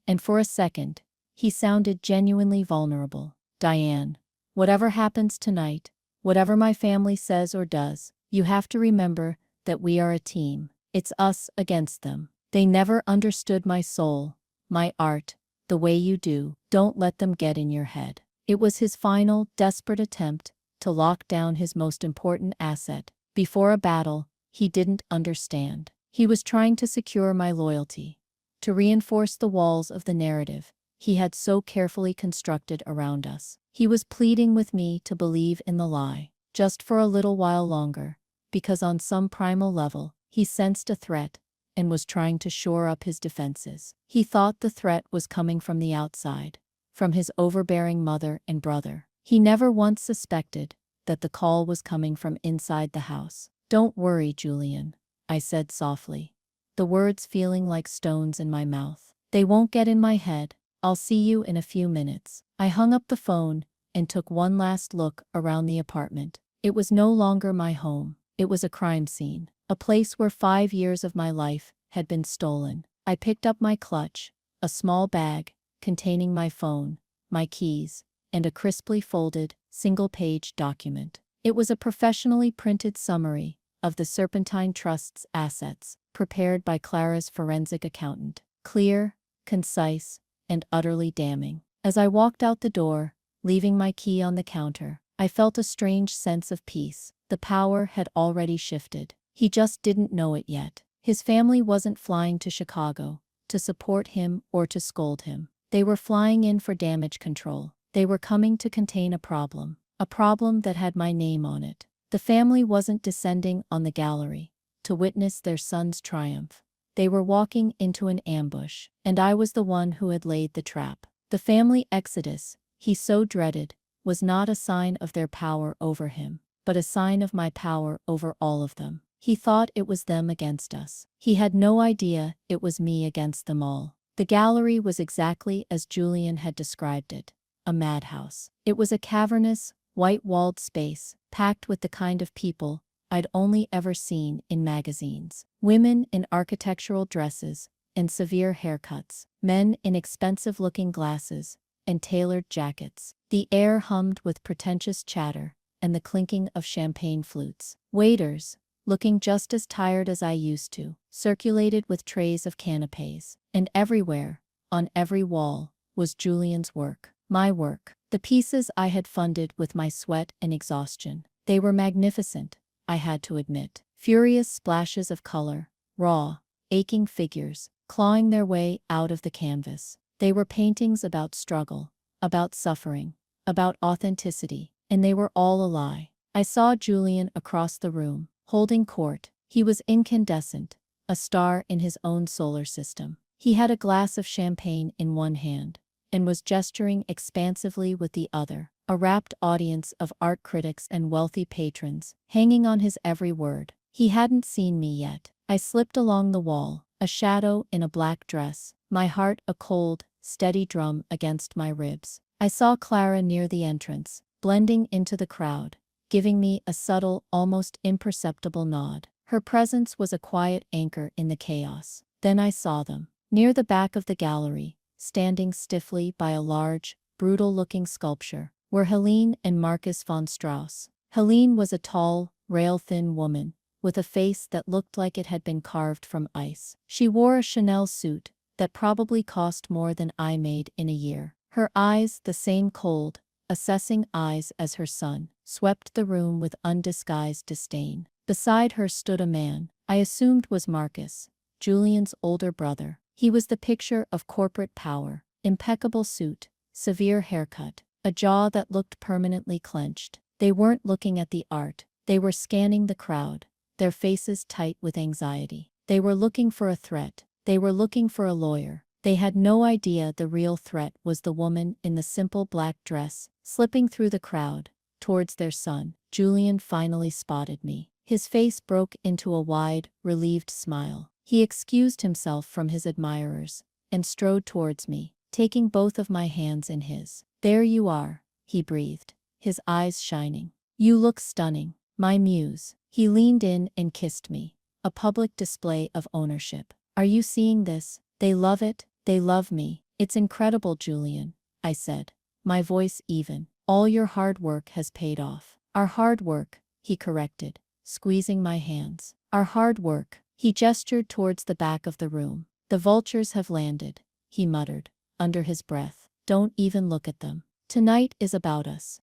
and for a second, he sounded genuinely vulnerable. "Diane, whatever happens tonight, whatever my family says or does, you have to remember that we are a team. It's us against them. They never understood my soul, my art, the way you do. Don't let them get in your head." It was his final, desperate attempt to lock down his most important asset before a battle he didn't understand. He was trying to secure my loyalty, to reinforce the walls of the narrative he had so carefully constructed around us. He was pleading with me to believe in the lie, just for a little while longer, because on some primal level, He sensed a threat and was trying to shore up his defenses. He thought the threat was coming from the outside, from his overbearing mother and brother. He never once suspected that the call was coming from inside the house. "Don't worry, Julian," I said softly, the words feeling like stones in my mouth. "They won't get in my head. I'll see you in a few minutes." I hung up the phone and took one last look around the apartment. It was no longer my home. It was a crime scene, a place where 5 years of my life had been stolen. I picked up my clutch, a small bag containing my phone, my keys, and a crisply folded, single-page document. It was a professionally printed summary of the Serpentine Trust's assets, prepared by Clara's forensic accountant. Clear, concise, and utterly damning. As I walked out the door, leaving my key on the counter, I felt a strange sense of peace. The power had already shifted. He just didn't know it yet. His family wasn't flying to Chicago to support him or to scold him. They were flying in for damage control. They were coming to contain a problem that had my name on it. The family wasn't descending on the gallery to witness their son's triumph. They were walking into an ambush, and I was the one who had laid the trap. The family exodus he so dreaded was not a sign of their power over him, but a sign of my power over all of them. He thought it was them against us. He had no idea it was me against them all. The gallery was exactly as Julian had described it, a madhouse. It was a cavernous, white-walled space, packed with the kind of people I'd only ever seen in magazines. Women in architectural dresses and severe haircuts, men in expensive-looking glasses and tailored jackets. The air hummed with pretentious chatter and the clinking of champagne flutes. Waiters, looking just as tired as I used to, circulated with trays of canapés. And everywhere, on every wall, was Julian's work. My work. The pieces I had funded with my sweat and exhaustion. They were magnificent, I had to admit. Furious splashes of color, raw, aching figures, clawing their way out of the canvas. They were paintings about struggle, about suffering, about authenticity, and they were all a lie. I saw Julian across the room, holding court. He was incandescent, a star in his own solar system. He had a glass of champagne in one hand, and was gesturing expansively with the other, a rapt audience of art critics and wealthy patrons, hanging on his every word. He hadn't seen me yet. I slipped along the wall, a shadow in a black dress, my heart a cold, steady drum against my ribs. I saw Clara near the entrance, blending into the crowd, giving me a subtle, almost imperceptible nod. Her presence was a quiet anchor in the chaos. Then I saw them, near the back of the gallery, standing stiffly by a large, brutal-looking sculpture, were Helene and Marcus von Strauss. Helene was a tall, rail-thin woman, with a face that looked like it had been carved from ice. She wore a Chanel suit that probably cost more than I made in a year. Her eyes, the same cold, assessing eyes as her son, swept the room with undisguised disdain. Beside her stood a man I assumed was Marcus, Julian's older brother. He was the picture of corporate power, impeccable suit, severe haircut, a jaw that looked permanently clenched. They weren't looking at the art. They were scanning the crowd, their faces tight with anxiety. They were looking for a threat. They were looking for a lawyer. They had no idea the real threat was the woman in the simple black dress, slipping through the crowd, towards their son. Julian finally spotted me. His face broke into a wide, relieved smile. He excused himself from his admirers and strode towards me, taking both of my hands in his. "There you are," he breathed, his eyes shining. "You look stunning, my muse." He leaned in and kissed me, a public display of ownership. "Are you seeing this? They love it, they love me. It's incredible, Julian," I said, my voice even. "All your hard work has paid off." "Our hard work," he corrected, squeezing my hands. "Our hard work." He gestured towards the back of the room. "The vultures have landed," he muttered, under his breath. "Don't even look at them. Tonight is about us."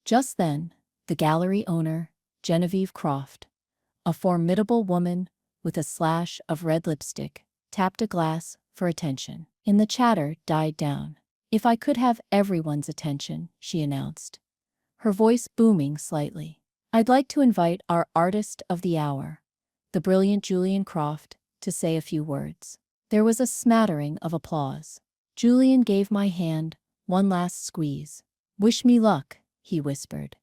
Just then, the gallery owner, Genevieve Croft, a formidable woman with a slash of red lipstick, tapped a glass for attention. And the chatter died down. "If I could have everyone's attention," she announced, her voice booming slightly. "I'd like to invite our artist of the hour, the brilliant Julian Croft, to say a few words. There was a smattering of applause. Julian gave my hand one last squeeze. "Wish me luck," he whispered.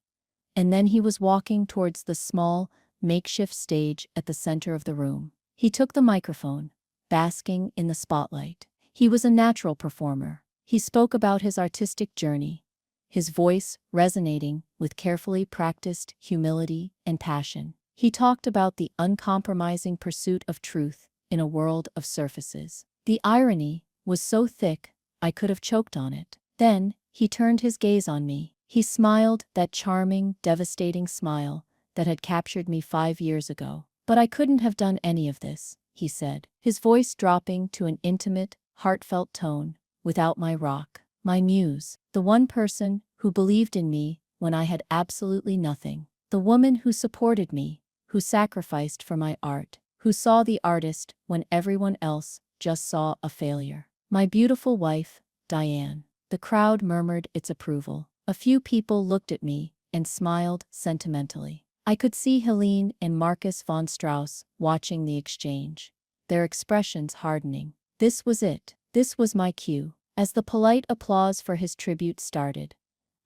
And then he was walking towards the small, makeshift stage at the center of the room. He took the microphone, basking in the spotlight. He was a natural performer. He spoke about his artistic journey, his voice resonating with carefully practiced humility and passion. He talked about the uncompromising pursuit of truth in a world of surfaces. The irony was so thick, I could have choked on it. Then, he turned his gaze on me. He smiled, that charming, devastating smile that had captured me 5 years ago. "But I couldn't have done any of this," he said, his voice dropping to an intimate, heartfelt tone, "without my rock, my muse, the one person who believed in me when I had absolutely nothing, the woman who supported me, who sacrificed for my art, who saw the artist when everyone else just saw a failure. My beautiful wife, Diane." The crowd murmured its approval. A few people looked at me and smiled sentimentally. I could see Helene and Marcus von Strauss watching the exchange, their expressions hardening. This was it. This was my cue. As the polite applause for his tribute started,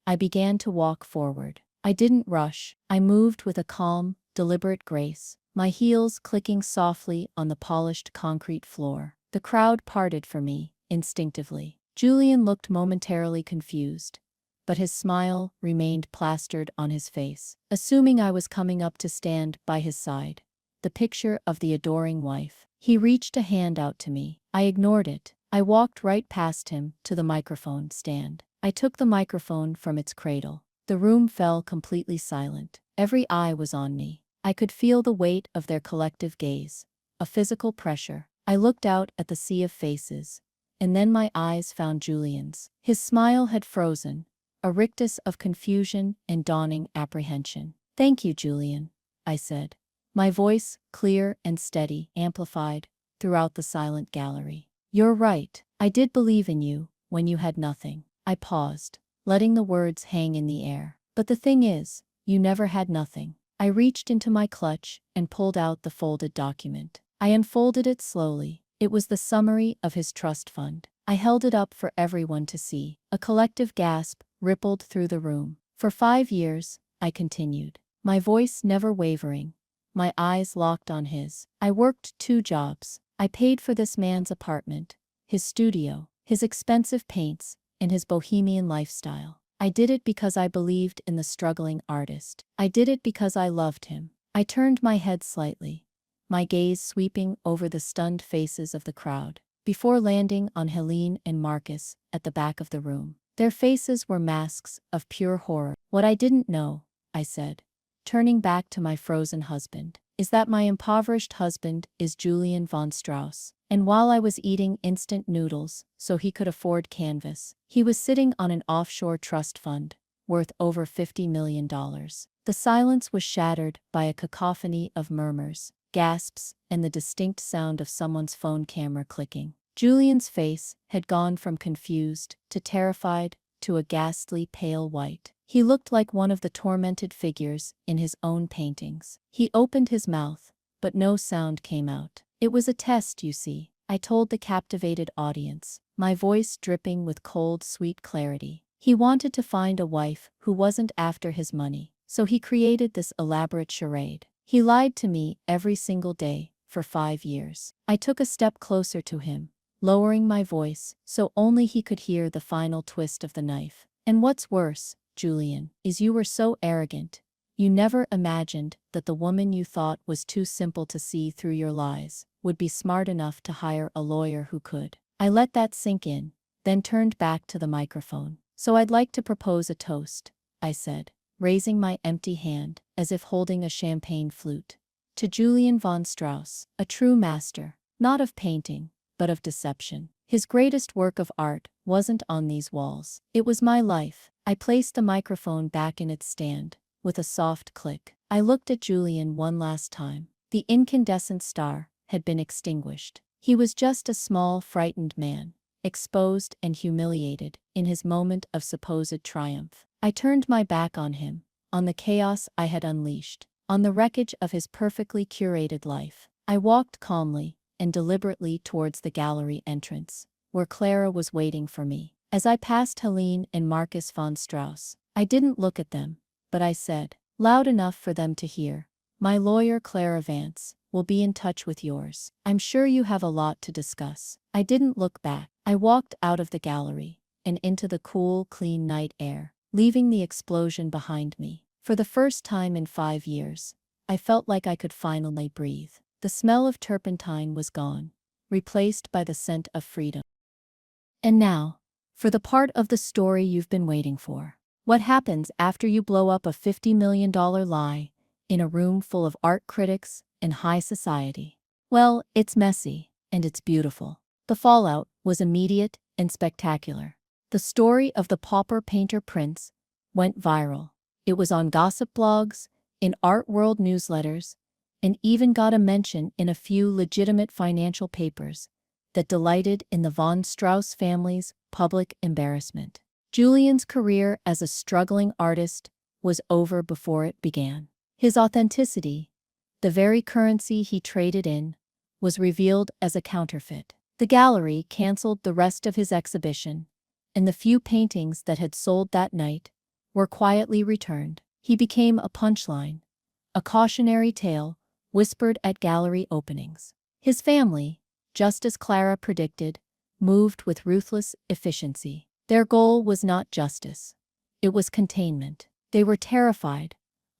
I began to walk forward. I didn't rush. I moved with a calm, deliberate grace, my heels clicking softly on the polished concrete floor. The crowd parted for me, instinctively. Julian looked momentarily confused, but his smile remained plastered on his face. Assuming I was coming up to stand by his side, the picture of the adoring wife, he reached a hand out to me. I ignored it. I walked right past him to the microphone stand. I took the microphone from its cradle. The room fell completely silent. Every eye was on me. I could feel the weight of their collective gaze, a physical pressure. I looked out at the sea of faces, and then my eyes found Julian's. His smile had frozen, a rictus of confusion and dawning apprehension. "Thank you, Julian," I said, my voice, clear and steady, amplified throughout the silent gallery. "You're right. I did believe in you when you had nothing." I paused, letting the words hang in the air. "But the thing is, you never had nothing." I reached into my clutch and pulled out the folded document. I unfolded it slowly. It was the summary of his trust fund. I held it up for everyone to see. A collective gasp rippled through the room. "For 5 years," I continued, my voice never wavering, my eyes locked on his, "I worked 2 jobs. I paid for this man's apartment, his studio, his expensive paints, and his bohemian lifestyle. I did it because I believed in the struggling artist. I did it because I loved him." I turned my head slightly, my gaze sweeping over the stunned faces of the crowd, before landing on Helene and Marcus at the back of the room. Their faces were masks of pure horror. "What I didn't know," I said, turning back to my frozen husband, "is that my impoverished husband is Julian von Strauss. And while I was eating instant noodles so he could afford canvas, he was sitting on an offshore trust fund worth over $50 million. The silence was shattered by a cacophony of murmurs, gasps, and the distinct sound of someone's phone camera clicking. Julian's face had gone from confused to terrified to a ghastly pale white. He looked like one of the tormented figures in his own paintings. He opened his mouth, but no sound came out. "It was a test, you see," I told the captivated audience, my voice dripping with cold, sweet clarity. "He wanted to find a wife who wasn't after his money, so he created this elaborate charade. He lied to me every single day for 5 years." I took a step closer to him, lowering my voice so only he could hear the final twist of the knife. "And what's worse, Julian, is you were so arrogant. You never imagined that the woman you thought was too simple to see through your lies would be smart enough to hire a lawyer who could." I let that sink in, then turned back to the microphone. "So I'd like to propose a toast," I said, raising my empty hand as if holding a champagne flute. "To Julian von Strauss, a true master, not of painting, but of deception. His greatest work of art wasn't on these walls. It was my life." I placed the microphone back in its stand, with a soft click. I looked at Julian one last time. The incandescent star had been extinguished. He was just a small, frightened man, exposed and humiliated in his moment of supposed triumph. I turned my back on him, on the chaos I had unleashed, on the wreckage of his perfectly curated life. I walked calmly and deliberately towards the gallery entrance, where Clara was waiting for me. As I passed Helene and Marcus von Strauss, I didn't look at them, but I said, loud enough for them to hear, "My lawyer Clara Vance will be in touch with yours. I'm sure you have a lot to discuss." I didn't look back. I walked out of the gallery and into the cool, clean night air, leaving the explosion behind me. For the first time in 5 years, I felt like I could finally breathe. The smell of turpentine was gone, replaced by the scent of freedom. And now, for the part of the story you've been waiting for. What happens after you blow up a $50 million lie in a room full of art critics and high society? Well, it's messy, and it's beautiful. The fallout was immediate and spectacular. The story of the pauper painter Prince went viral. It was on gossip blogs, in art world newsletters, and even got a mention in a few legitimate financial papers that delighted in the von Strauss family's public embarrassment. Julian's career as a struggling artist was over before it began. His authenticity, the very currency he traded in, was revealed as a counterfeit. The gallery canceled the rest of his exhibition, and the few paintings that had sold that night were quietly returned. He became a punchline, a cautionary tale whispered at gallery openings. His family, just as Clara predicted, moved with ruthless efficiency. Their goal was not justice. It was containment. They were terrified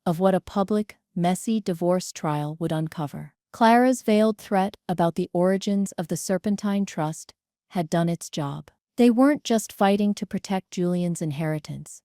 of what a public, messy divorce trial would uncover. Clara's veiled threat about the origins of the Serpentine Trust had done its job. They weren't just fighting to protect Julian's inheritance.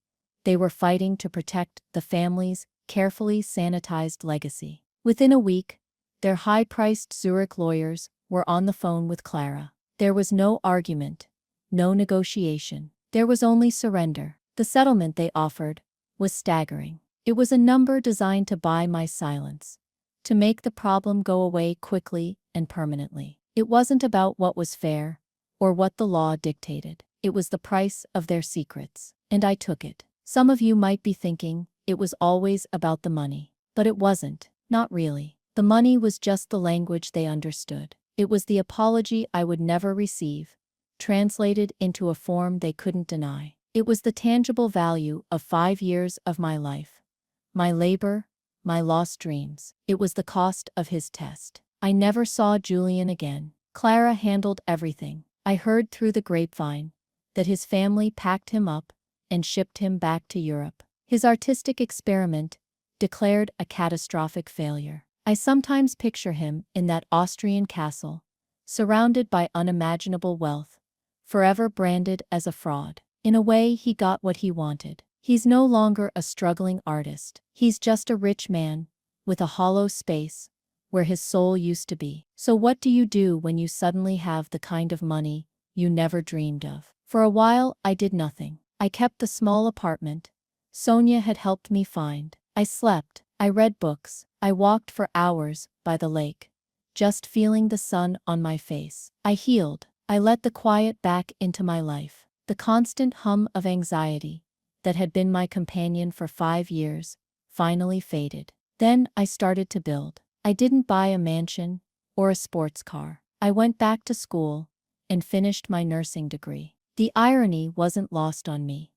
They were fighting to protect the family's carefully sanitized legacy. Within a week, their high-priced Zurich lawyers were on the phone with Clara. There was no argument, no negotiation. There was only surrender. The settlement they offered was staggering. It was a number designed to buy my silence, to make the problem go away quickly and permanently. It wasn't about what was fair or what the law dictated. It was the price of their secrets, and I took it. Some of you might be thinking it was always about the money, but it wasn't. Not really. The money was just the language they understood. It was the apology I would never receive, translated into a form they couldn't deny. It was the tangible value of 5 years of my life, my labor, my lost dreams. It was the cost of his test. I never saw Julian again. Clara handled everything. I heard through the grapevine that his family packed him up and shipped him back to Europe. His artistic experiment declared a catastrophic failure. I sometimes picture him in that Austrian castle, surrounded by unimaginable wealth, forever branded as a fraud. In a way, he got what he wanted. He's no longer a struggling artist. He's just a rich man, with a hollow space where his soul used to be. So what do you do when you suddenly have the kind of money you never dreamed of? For a while, I did nothing. I kept the small apartment Sonia had helped me find. I slept, I read books, I walked for hours by the lake, just feeling the sun on my face. I healed. I let the quiet back into my life. The constant hum of anxiety that had been my companion for 5 years finally faded. Then I started to build. I didn't buy a mansion or a sports car. I went back to school and finished my nursing degree. The irony wasn't lost on me.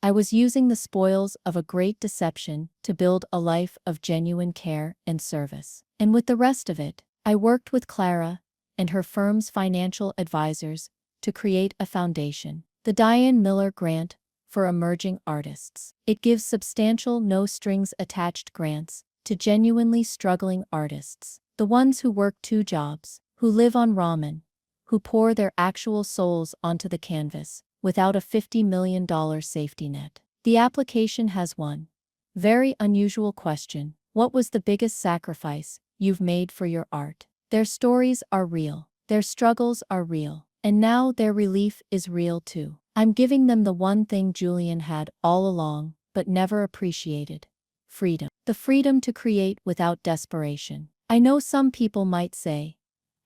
I was using the spoils of a great deception to build a life of genuine care and service. And with the rest of it, I worked with Clara and her firm's financial advisors to create a foundation, the Diane Miller Grant for Emerging Artists. It gives substantial no-strings-attached grants to genuinely struggling artists, the ones who work 2 jobs, who live on ramen, who pour their actual souls onto the canvas without a $50 million safety net. The application has one very unusual question. What was the biggest sacrifice you've made for your art? Their stories are real. Their struggles are real. And now their relief is real too. I'm giving them the one thing Julian had all along, but never appreciated: freedom. The freedom to create without desperation. I know some people might say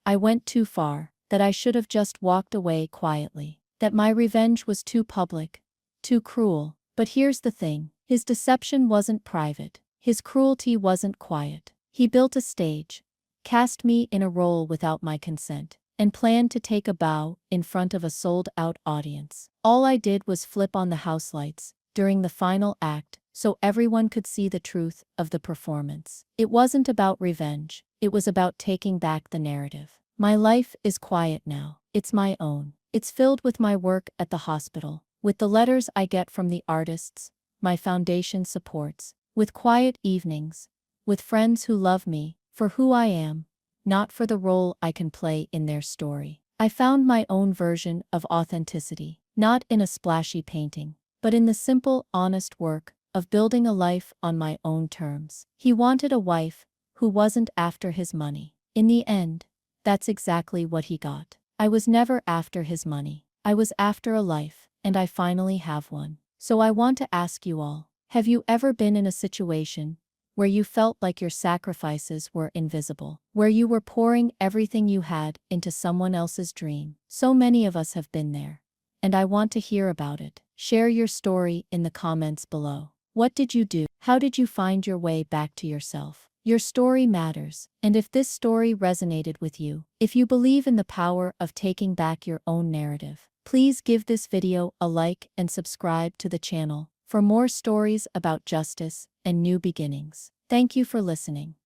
I went too far, that I should have just walked away quietly, that my revenge was too public, too cruel. But here's the thing: his deception wasn't private. His cruelty wasn't quiet. He built a stage, cast me in a role without my consent, and planned to take a bow in front of a sold-out audience. All I did was flip on the house lights during the final act so everyone could see the truth of the performance. It wasn't about revenge, it was about taking back the narrative. My life is quiet now. It's my own. It's filled with my work at the hospital, with the letters I get from the artists my foundation supports, with quiet evenings, with friends who love me for who I am, not for the role I can play in their story. I found my own version of authenticity, not in a splashy painting, but in the simple, honest work of building a life on my own terms. He wanted a wife who wasn't after his money. In the end, that's exactly what he got. I was never after his money. I was after a life, and I finally have one. So I want to ask you all, have you ever been in a situation where you felt like your sacrifices were invisible, where you were pouring everything you had into someone else's dream? So many of us have been there, and I want to hear about it. Share your story in the comments below. What did you do? How did you find your way back to yourself? Your story matters, and if this story resonated with you, if you believe in the power of taking back your own narrative, please give this video a like and subscribe to the channel for more stories about justice and new beginnings. Thank you for listening.